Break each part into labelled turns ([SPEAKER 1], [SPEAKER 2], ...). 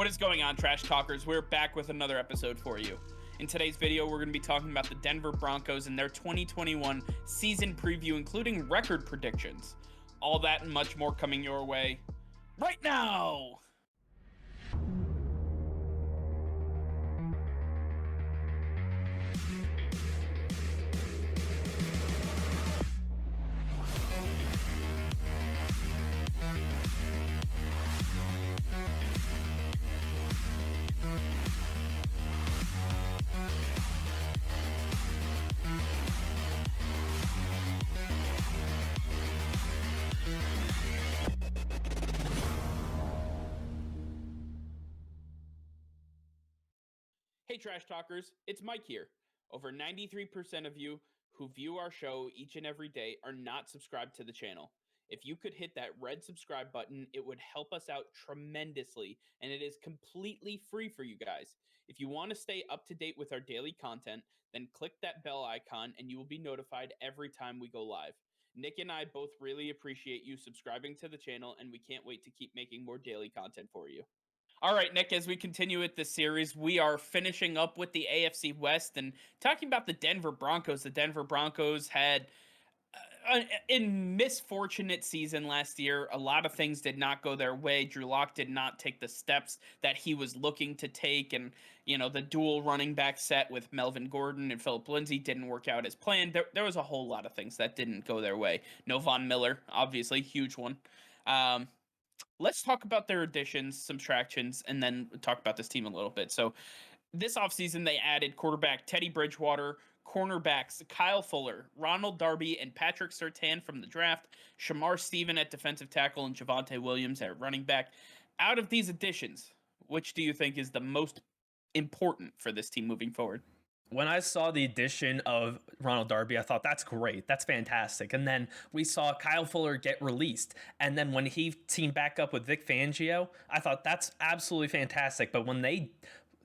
[SPEAKER 1] What is going on, Trash Talkers? We're back with another episode for you. In today's video, we're going to be talking about the Denver Broncos and their 2021 season preview, including record predictions. All that and much more coming your way right now! Hey Trash Talkers, it's Mike here. Over 93% of you who view our show each and every day are not subscribed to the channel. If you could hit that red subscribe button, it would help us out tremendously, and it is completely free for you guys. If you want to stay up to date with our daily content, then click that bell icon and you will be notified every time we go live. Nick and I both really appreciate you subscribing to the channel, and we can't wait to keep making more daily content for you. All right, Nick, as we continue with this series, we are finishing up with the AFC West and talking about the Denver Broncos. The Denver Broncos had a misfortunate season last year. A lot of things did not go their way. Drew Lock did not take the steps that he was looking to take. And, you know, the dual running back set with Melvin Gordon and Phillip Lindsay didn't work out as planned. There was a whole lot of things that didn't go their way. No Von Miller, obviously, huge one. Let's talk about their additions, subtractions, and then talk about this team a little bit. So this offseason, they added quarterback Teddy Bridgewater, cornerbacks Kyle Fuller, Ronald Darby, and Patrick Surtain from the draft, Shemar Stephan at defensive tackle, and Jevonte Williams at running back. Out of these additions, which do you think is the most important for this team moving forward?
[SPEAKER 2] When I saw the addition of Ronald Darby, I thought that's great. That's fantastic. And then we saw Kyle Fuller get released. And then when he teamed back up with Vic Fangio, I thought that's absolutely fantastic. But when they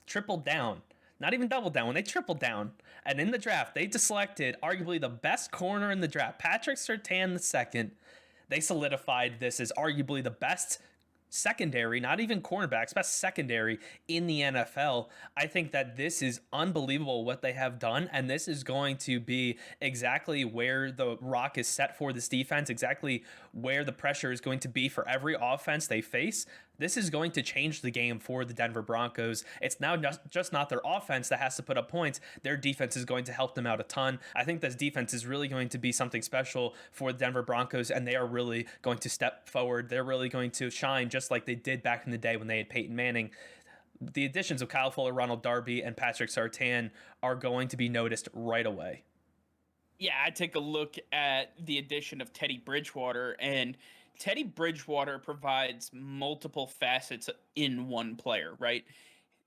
[SPEAKER 2] tripled down, not even doubled down, when they tripled down, and in the draft, they just selected arguably the best corner in the draft, Patrick Surtain II. They solidified this as arguably the best secondary, not even cornerbacks, best secondary in the NFL. I think that this is unbelievable what they have done, and this is going to be exactly where the rock is set for this defense, exactly where the pressure is going to be for every offense they face. This is going to change the game for the Denver Broncos. It's now just not their offense that has to put up points. Their defense is going to help them out a ton. I think this defense is really going to be something special for the Denver Broncos, and they are really going to step forward. They're really going to shine just like they did back in the day when they had Peyton Manning. The additions of Kyle Fuller, Ronald Darby, and Patrick Surtain are going to be noticed right away.
[SPEAKER 1] Yeah, I take a look at the addition of Teddy Bridgewater, and Teddy Bridgewater provides multiple facets in one player, right?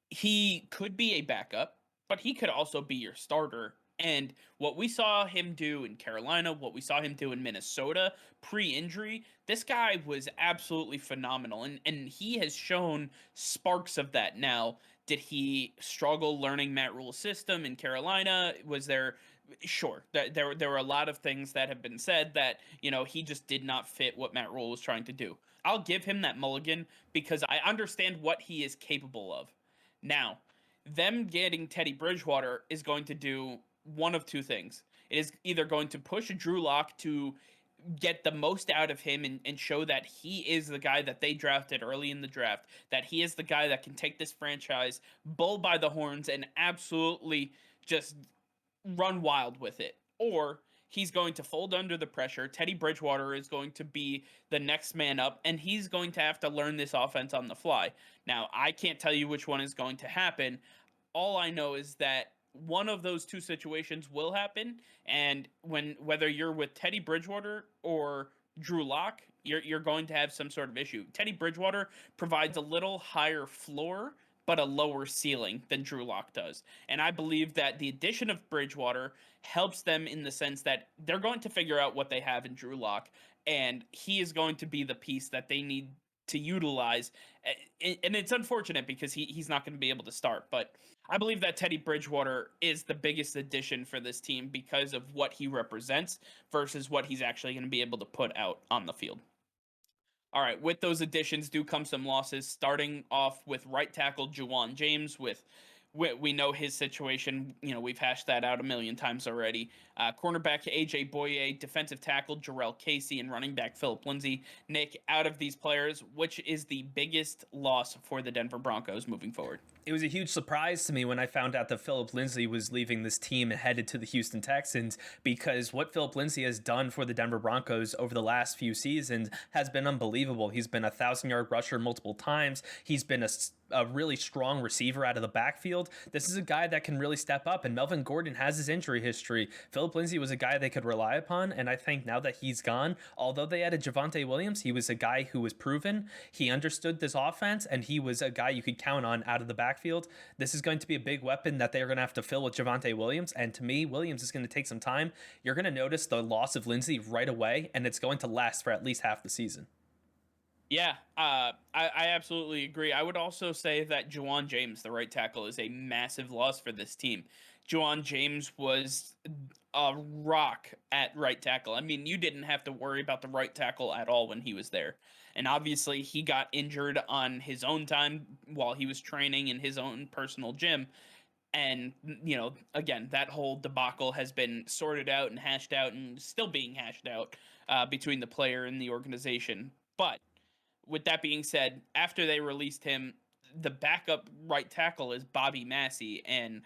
[SPEAKER 1] He could be a backup, but he could also be your starter. And what we saw him do in Carolina, what we saw him do in Minnesota pre-injury, this guy was absolutely phenomenal. And he has shown sparks of that now. Did he struggle learning Matt Rule's system in Carolina? Was there sure there were a lot of things that have been said that, you know, he just did not fit what Matt Rule was trying to do. I'll give him that mulligan because I understand what he is capable of. Now, them getting Teddy Bridgewater is going to do one of two things. It is either going to push Drew Lock to get the most out of him and show that he is the guy that they drafted early in the draft, that he is the guy that can take this franchise bull by the horns and absolutely just run wild with it, or he's going to fold under the pressure. Teddy Bridgewater is going to be the next man up, and he's going to have to learn this offense on the fly. Now, I can't tell you which one is going to happen. All I know is that one of those two situations will happen, and whether you're with Teddy Bridgewater or Drew Lock, you're going to have some sort of issue. Teddy Bridgewater provides a little higher floor but a lower ceiling than Drew Lock does. And I believe that the addition of Bridgewater helps them in the sense that they're going to figure out what they have in Drew Lock, and he is going to be the piece that they need to utilize. And it's unfortunate because he's not going to be able to start, but I believe that Teddy Bridgewater is the biggest addition for this team because of what he represents versus what he's actually going to be able to put out on the field. All right, with those additions do come some losses, starting off with right tackle Juwan James. We know his situation. We've hashed that out a million times already. Cornerback AJ Bouye, defensive tackle Jurrell Casey, and running back Phillip Lindsay. Nick, out of these players, which is the biggest loss for the Denver Broncos moving forward?
[SPEAKER 2] It was a huge surprise to me when I found out that Phillip Lindsay was leaving this team and headed to the Houston Texans, because what Phillip Lindsay has done for the Denver Broncos over the last few seasons has been unbelievable. He's been a 1,000-yard rusher multiple times. He's been a really strong receiver out of the backfield. This is a guy that can really step up, and Melvin Gordon has his injury history. Phillip Lindsay was a guy they could rely upon, and I think now that he's gone, although they added Jevonte Williams, he was a guy who was proven. He understood this offense, and he was a guy you could count on out of the backfield. This is going to be a big weapon that they're going to have to fill with Jevonte Williams, and to me, Williams is going to take some time. You're going to notice the loss of Lindsay right away, and it's going to last for at least half the season.
[SPEAKER 1] Yeah, I absolutely agree. I would also say that Juwan James, the right tackle, is a massive loss for this team. Juwan James was a rock at right tackle. I mean, you didn't have to worry about the right tackle at all when he was there. And obviously, he got injured on his own time while he was training in his own personal gym. And, again, that whole debacle has been sorted out and hashed out and still being hashed out between the player and the organization. But with that being said, after they released him, the backup right tackle is Bobby Massey, and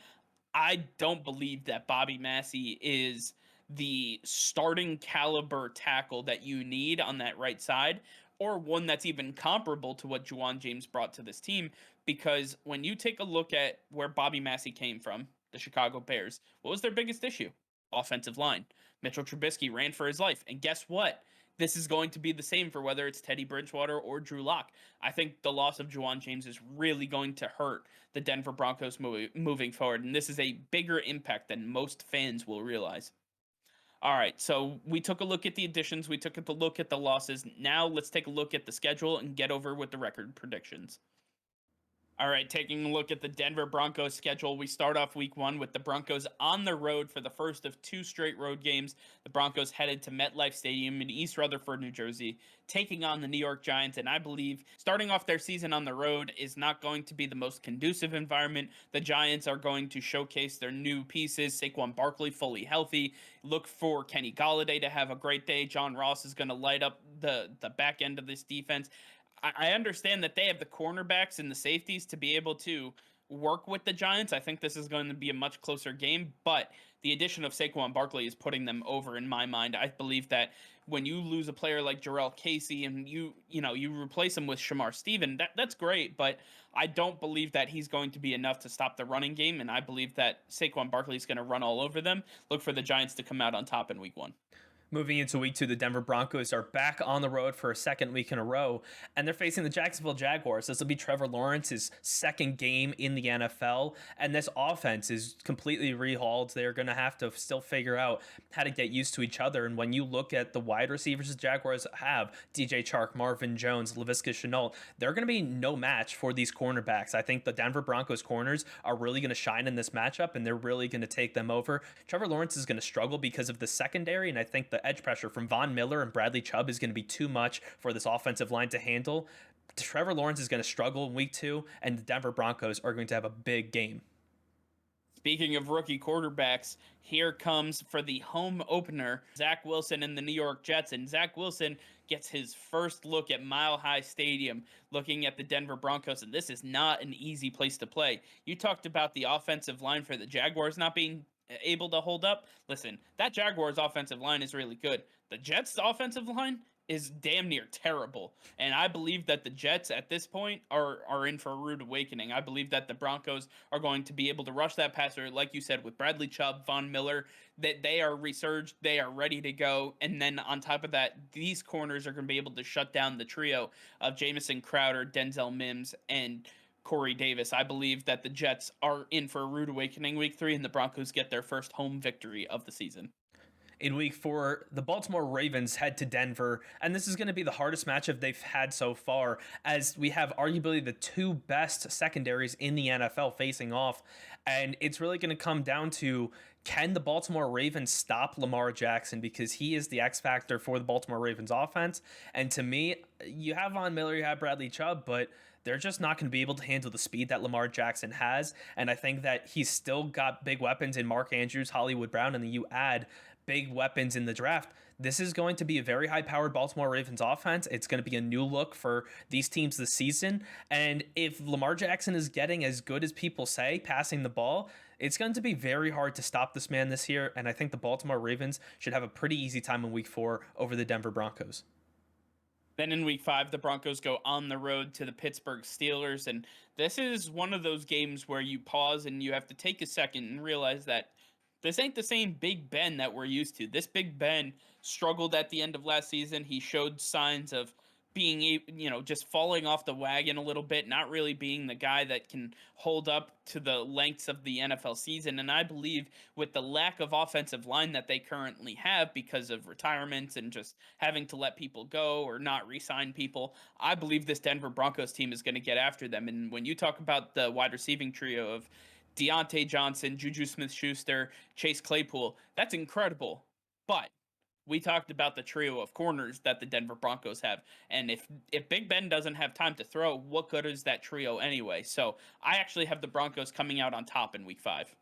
[SPEAKER 1] I don't believe that Bobby Massey is the starting caliber tackle that you need on that right side, or one that's even comparable to what Juwan James brought to this team. Because when you take a look at where Bobby Massey came from, the Chicago Bears, what was their biggest issue? Offensive line. Mitchell Trubisky ran for his life. And guess what? This is going to be the same for whether it's Teddy Bridgewater or Drew Lock. I think the loss of Juwan James is really going to hurt the Denver Broncos moving forward, and this is a bigger impact than most fans will realize. All right, so we took a look at the additions, we took a look at the losses. Now let's take a look at the schedule and get over with the record predictions. All right, taking a look at the Denver Broncos schedule, we start off week 1 with the Broncos on the road for the first of 2 straight road games. The Broncos headed to MetLife Stadium in East Rutherford, New Jersey, taking on the New York Giants. And I believe starting off their season on the road is not going to be the most conducive environment. The Giants are going to showcase their new pieces. Saquon Barkley fully healthy. Look for Kenny Golladay to have a great day. John Ross is going to light up the back end of this defense. I understand that they have the cornerbacks and the safeties to be able to work with the Giants. I think this is going to be a much closer game, but the addition of Saquon Barkley is putting them over in my mind. I believe that when you lose a player like Jurrell Casey and you replace him with Shemar Stephan, that's great, but I don't believe that he's going to be enough to stop the running game, and I believe that Saquon Barkley is going to run all over them. Look for the Giants to come out on top in week 1.
[SPEAKER 2] Moving into week 2, the Denver Broncos are back on the road for a second week in a row, and they're facing the Jacksonville Jaguars. This will be Trevor Lawrence's second game in the NFL, and this offense is completely rehauled. They're going to have to still figure out how to get used to each other, and when you look at the wide receivers the Jaguars have, DJ Chark, Marvin Jones, Laviska Shenault, they're going to be no match for these cornerbacks. I think the Denver Broncos corners are really going to shine in this matchup, and they're really going to take them over. Trevor Lawrence is going to struggle because of the secondary, and I think the edge pressure from Von Miller and Bradley Chubb is going to be too much for this offensive line to handle. Trevor Lawrence is going to struggle in week 2, and the Denver Broncos are going to have a big game.
[SPEAKER 1] Speaking of rookie quarterbacks, here comes for the home opener, Zach Wilson and the New York Jets. And Zach Wilson gets his first look at Mile High Stadium, looking at the Denver Broncos. And this is not an easy place to play. You talked about the offensive line for the Jaguars not being able to hold up. Listen, that Jaguars offensive line is really good. The Jets offensive line is damn near terrible. And I believe that the Jets at this point are in for a rude awakening. I believe that the Broncos are going to be able to rush that passer, like you said, with Bradley Chubb, Von Miller, that they are resurged, they are ready to go. And then on top of that, these corners are going to be able to shut down the trio of Jamison Crowder, Denzel Mims, and Corey Davis. I believe that the Jets are in for a rude awakening week 3, and the Broncos get their first home victory of the season.
[SPEAKER 2] In week 4, the Baltimore Ravens head to Denver, and this is going to be the hardest matchup they've had so far, as we have arguably the two best secondaries in the NFL facing off. And it's really going to come down to, can the Baltimore Ravens stop Lamar Jackson, because he is the X factor for the Baltimore Ravens offense. And to me, you have Von Miller, you have Bradley Chubb, but they're just not going to be able to handle the speed that Lamar Jackson has. And I think that he's still got big weapons in Mark Andrews, Hollywood Brown, and then you add big weapons in the draft. This is going to be a very high-powered Baltimore Ravens offense. It's going to be a new look for these teams this season. And if Lamar Jackson is getting as good as people say, passing the ball, it's going to be very hard to stop this man this year. And I think the Baltimore Ravens should have a pretty easy time in week 4 over the Denver Broncos.
[SPEAKER 1] Then in week 5, the Broncos go on the road to the Pittsburgh Steelers. And this is one of those games where you pause and you have to take a second and realize that this ain't the same Big Ben that we're used to. This Big Ben struggled at the end of last season. He showed signs of being, just falling off the wagon a little bit, not really being the guy that can hold up to the lengths of the NFL season. And I believe with the lack of offensive line that they currently have because of retirements and just having to let people go or not re-sign people, I believe this Denver Broncos team is going to get after them. And when you talk about the wide receiving trio of Deontay Johnson, Juju Smith-Schuster, Chase Claypool, that's incredible. But we talked about the trio of corners that the Denver Broncos have. And if Big Ben doesn't have time to throw, what good is that trio anyway? So I actually have the Broncos coming out on top in week 5.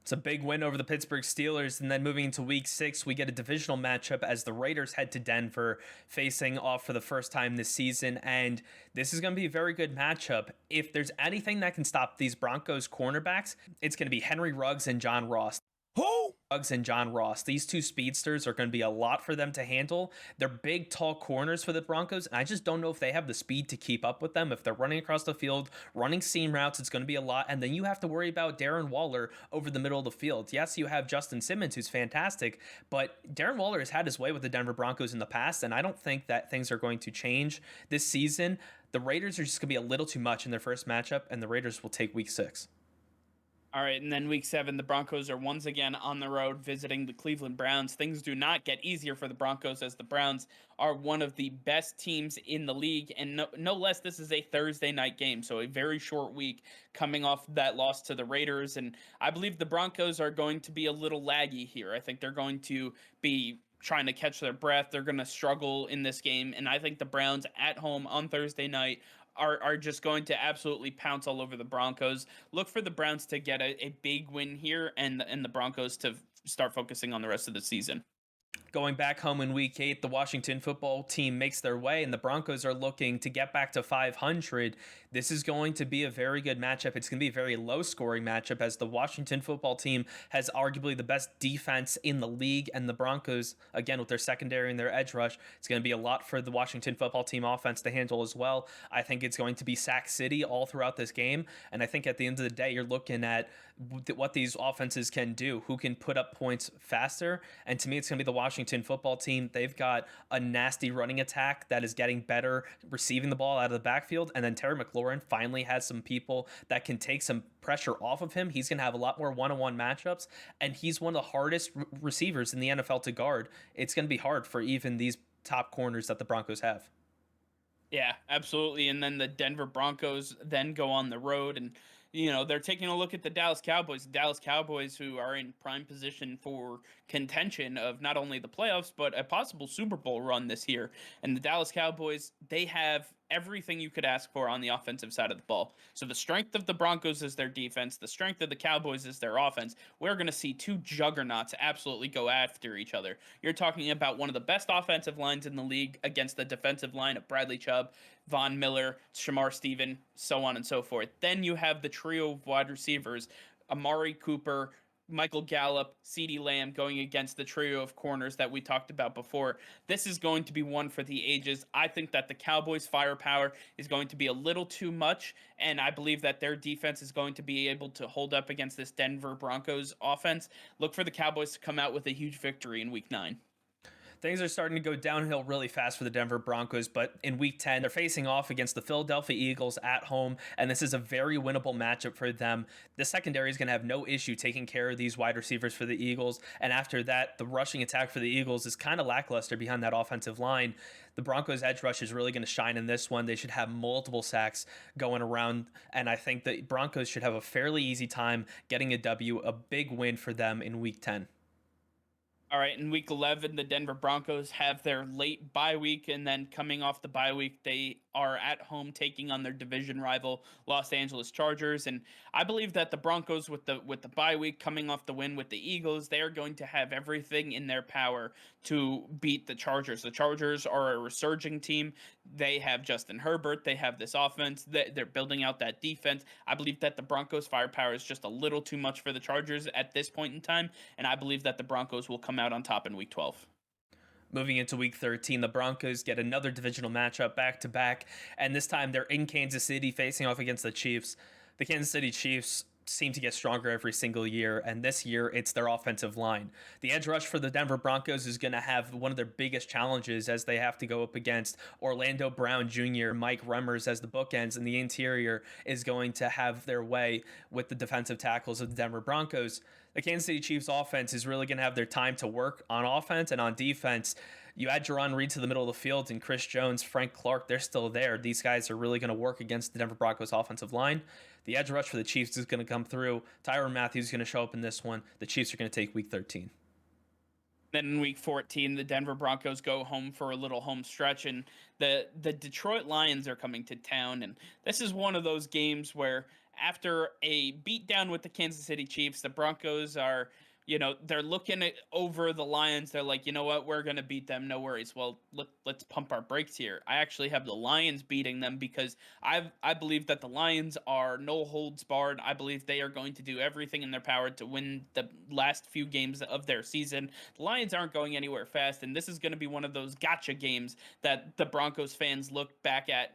[SPEAKER 2] It's a big win over the Pittsburgh Steelers. And then moving into week 6, we get a divisional matchup as the Raiders head to Denver, facing off for the first time this season. And this is going to be a very good matchup. If there's anything that can stop these Broncos cornerbacks, it's going to be Henry Ruggs and John Ross.
[SPEAKER 3] Who?
[SPEAKER 2] Ruggs and John Ross. These two speedsters are going to be a lot for them to handle. They're big, tall corners for the Broncos, and I just don't know if they have the speed to keep up with them. If they're running across the field, running seam routes, it's going to be a lot. And then you have to worry about Darren Waller over the middle of the field. Yes, you have Justin Simmons, who's fantastic, but Darren Waller has had his way with the Denver Broncos in the past, and I don't think that things are going to change this season. The Raiders are just going to be a little too much in their first matchup, and the Raiders will take week 6.
[SPEAKER 1] All right, and then week 7, the Broncos are once again on the road visiting the Cleveland Browns. Things do not get easier for the Broncos, as the Browns are one of the best teams in the league, and no less, this is a Thursday night game, so a very short week coming off that loss to the Raiders, and I believe the Broncos are going to be a little laggy here. I think they're going to be trying to catch their breath. They're going to struggle in this game, and I think the Browns at home on Thursday night are just going to absolutely pounce all over the Broncos. Look for the Browns to get a big win here, and the Broncos to start focusing on the rest of the season.
[SPEAKER 2] Going back home in week 8, the Washington football team makes their way, and the Broncos are looking to get back to 500. This is going to be a very good matchup. It's going to be a very low-scoring matchup, as the Washington football team has arguably the best defense in the league, and the Broncos, again, with their secondary and their edge rush, it's going to be a lot for the Washington football team offense to handle as well. I think it's going to be sack city all throughout this game, and I think at the end of the day, you're looking at what these offenses can do, who can put up points faster, and to me, it's going to be the Washington football team. They've got a nasty running attack that is getting better, receiving the ball out of the backfield, and then Terry McLaurin finally has some people that can take some pressure off of him. He's going to have a lot more one-on-one matchups, and he's one of the hardest receivers in the NFL to guard. It's going to be hard for even these top corners that the Broncos have.
[SPEAKER 1] Yeah, absolutely. And then the Denver Broncos then go on the road, and they're taking a look at the Dallas Cowboys, who are in prime position for contention of not only the playoffs, but a possible Super Bowl run this year. And the Dallas Cowboys, they have everything you could ask for on the offensive side of the ball. So the strength of the Broncos is their defense. The strength of the Cowboys is their offense. We're going to see two juggernauts absolutely go after each other. You're talking about one of the best offensive lines in the league against the defensive line of Bradley Chubb, Von Miller, Shemar Stephan, so on and so forth. Then you have the trio of wide receivers, Amari Cooper, Michael Gallup, CeeDee Lamb going against the trio of corners that we talked about before. This is going to be one for the ages. I think that the Cowboys' firepower is going to be a little too much, and I believe that their defense is going to be able to hold up against this Denver Broncos offense. Look for the Cowboys to come out with a huge victory in Week 9.
[SPEAKER 2] Things are starting to go downhill really fast for the Denver Broncos, but in week 10, they're facing off against the Philadelphia Eagles at home, and this is a very winnable matchup for them. The secondary is going to have no issue taking care of these wide receivers for the Eagles, and after that, the rushing attack for the Eagles is kind of lackluster behind that offensive line. The Broncos' edge rush is really going to shine in this one. They should have multiple sacks going around, and I think the Broncos should have a fairly easy time getting a W, a big win for them in week 10.
[SPEAKER 1] All right, in week 11, the Denver Broncos have their late bye week, and then coming off the bye week, they are at home taking on their division rival Los Angeles Chargers. And I believe that the Broncos, with the bye week coming off the win with the Eagles, they are going to have everything in their power to beat the Chargers. The Chargers are a resurging team. They have Justin Herbert. They have this offense. They're building out that defense. I believe that the Broncos' firepower is just a little too much for the Chargers at this point in time, and I believe that the Broncos will come out on top in week 12.
[SPEAKER 2] Moving into week 13, the Broncos get another divisional matchup back to back, and this time they're in Kansas City facing off against the Chiefs. The Kansas City Chiefs seem to get stronger every single year, and this year it's their offensive line. The edge rush for the Denver Broncos is going to have one of their biggest challenges as they have to go up against Orlando Brown Jr., Mike Remmers as the bookends, and the interior is going to have their way with the defensive tackles of the Denver Broncos. The Kansas City Chiefs offense is really going to have their time to work on offense and on defense. You add Jarran Reed to the middle of the field and Chris Jones, Frank Clark, they're still there. These guys are really going to work against the Denver Broncos offensive line. The edge rush for the Chiefs is going to come through. Tyrann Mathieu is going to show up in this one. The Chiefs are going to take week 13.
[SPEAKER 1] Then in week 14, the Denver Broncos go home for a little home stretch, and the Detroit Lions are coming to town. And this is one of those games where after a beatdown with the Kansas City Chiefs, the Broncos are, they're looking at over the Lions. They're like, you know what, we're going to beat them. No worries. Well, let's pump our brakes here. I actually have the Lions beating them because I believe that the Lions are no holds barred. I believe they are going to do everything in their power to win the last few games of their season. The Lions aren't going anywhere fast, and this is going to be one of those gotcha games that the Broncos fans look back at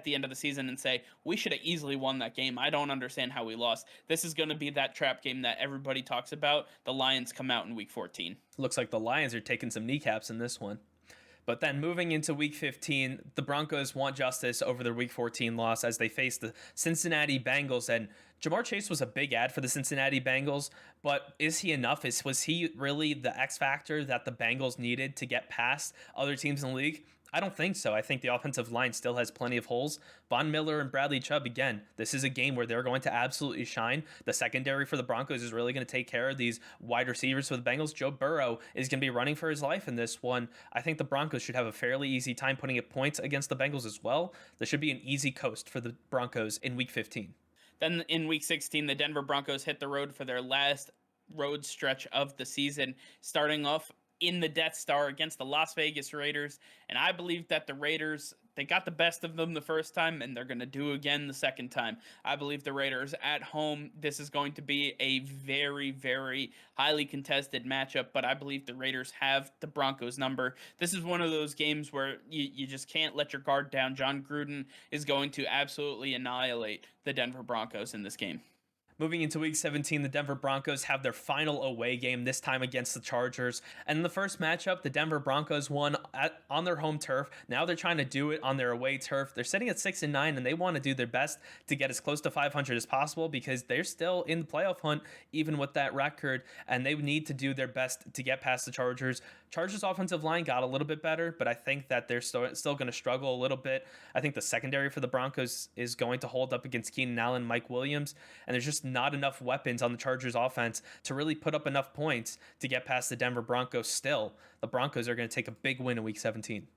[SPEAKER 1] the end of the season and say, we should have easily won that game. I don't understand how we lost. This is going to be that trap game that everybody talks about. The Lions come out in week 14.
[SPEAKER 2] Looks like the Lions are taking some kneecaps in this one. But then moving into week 15, the Broncos want justice over their week 14 loss as they face the Cincinnati Bengals. And Ja'Marr Chase was a big ad for the Cincinnati Bengals, but is he enough? Was he really the X factor that the Bengals needed to get past other teams in the league? I don't think so. I think the offensive line still has plenty of holes. Von Miller and Bradley Chubb, again, this is a game where they're going to absolutely shine. The secondary for the Broncos is really going to take care of these wide receivers for the Bengals. Joe Burrow is going to be running for his life in this one. I think the Broncos should have a fairly easy time putting up points against the Bengals as well. This should be an easy coast for the Broncos in week 15.
[SPEAKER 1] Then in week 16, the Denver Broncos hit the road for their last road stretch of the season, starting off in the Death Star against the Las Vegas Raiders. And I believe that the Raiders, they got the best of them the first time, and they're going to do again the second time. I believe the Raiders at home, this is going to be a very, very highly contested matchup, but I believe the Raiders have the Broncos number. This is one of those games where you just can't let your guard down. John Gruden is going to absolutely annihilate the Denver Broncos in this game.
[SPEAKER 2] Moving into week 17, the Denver Broncos have their final away game, this time against the Chargers. And in the first matchup, the Denver Broncos won on their home turf. Now they're trying to do it on their away turf. They're sitting at 6-9, and they want to do their best to get as close to 500 as possible because they're still in the playoff hunt, even with that record, and they need to do their best to get past the Chargers. Chargers' offensive line got a little bit better, but I think that they're still going to struggle a little bit. I think the secondary for the Broncos is going to hold up against Keenan Allen, Mike Williams, and there's just not enough weapons on the Chargers offense to really put up enough points to get past the Denver Broncos still. The Broncos are going to take a big win in week 17.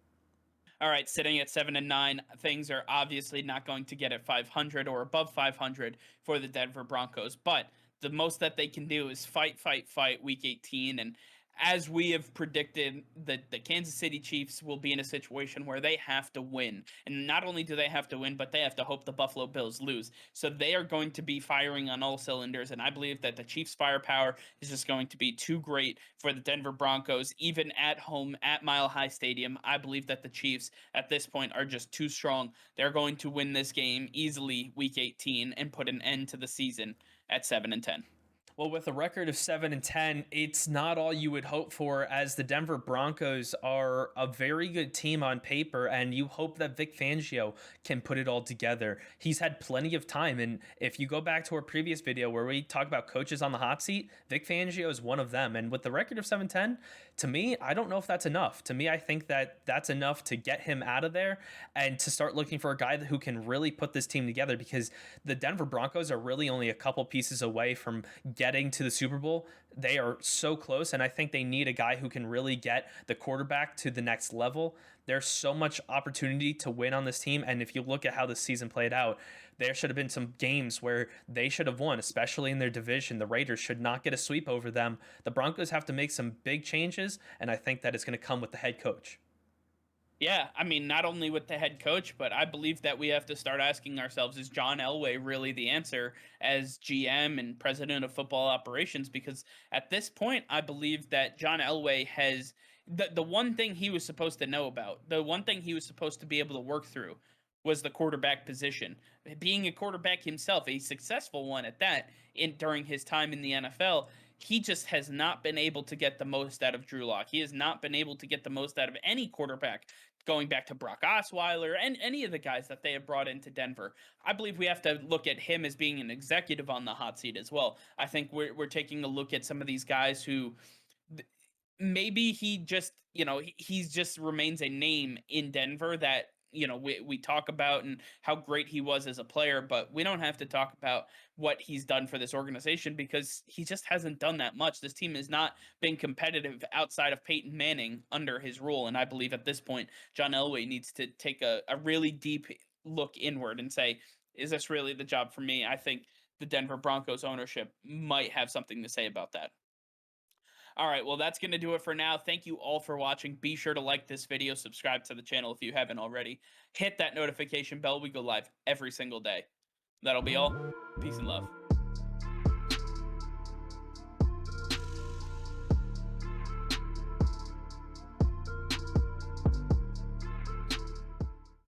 [SPEAKER 1] All right, sitting at 7-9, things are obviously not going to get at 500 or above 500 for the Denver Broncos, but the most that they can do is fight week 18. And as we have predicted, the Kansas City Chiefs will be in a situation where they have to win. And not only do they have to win, but they have to hope the Buffalo Bills lose. So they are going to be firing on all cylinders, and I believe that the Chiefs' firepower is just going to be too great for the Denver Broncos, even at home at Mile High Stadium. I believe that the Chiefs at this point are just too strong. They're going to win this game easily week 18 and put an end to the season at 7-10.
[SPEAKER 2] Well, with a record of 7-10, it's not all you would hope for, as the Denver Broncos are a very good team on paper, and you hope that Vic Fangio can put it all together. He's had plenty of time, and if you go back to our previous video where we talk about coaches on the hot seat, Vic Fangio is one of them. And with the record of 7-10, to me, I don't know if that's enough. To me, I think that that's enough to get him out of there and to start looking for a guy who can really put this team together, because the Denver Broncos are really only a couple pieces away from getting to the Super Bowl. They are so close, and I think they need a guy who can really get the quarterback to the next level. There's so much opportunity to win on this team, and if you look at how the season played out, there should have been some games where they should have won, especially in their division. The Raiders should not get a sweep over them. The Broncos have to make some big changes, and I think that it's going to come with the head coach.
[SPEAKER 1] Yeah, I mean, not only with the head coach, but I believe that we have to start asking ourselves, is John Elway really the answer as GM and president of football operations? Because at this point, I believe that John Elway has the one thing he was supposed to know about, the one thing he was supposed to be able to work through was the quarterback position. Being a quarterback himself, a successful one at that, in during his time in the NFL, he just has not been able to get the most out of Drew Lock. He has not been able to get the most out of any quarterback, going back to Brock Osweiler and any of the guys that they have brought into Denver. I believe we have to look at him as being an executive on the hot seat as well. I think we're taking a look at some of these guys who maybe he just, he's just remains a name in Denver that, we talk about and how great he was as a player, but we don't have to talk about what he's done for this organization, because he just hasn't done that much. This team has not been competitive outside of Peyton Manning under his rule. And I believe at this point, John Elway needs to take a really deep look inward and say, is this really the job for me? I think the Denver Broncos ownership might have something to say about that. All right, well, that's going to do it for now. Thank you all for watching. Be sure to like this video, subscribe to the channel if you haven't already. Hit that notification bell. We go live every single day. That'll be all. Peace and love.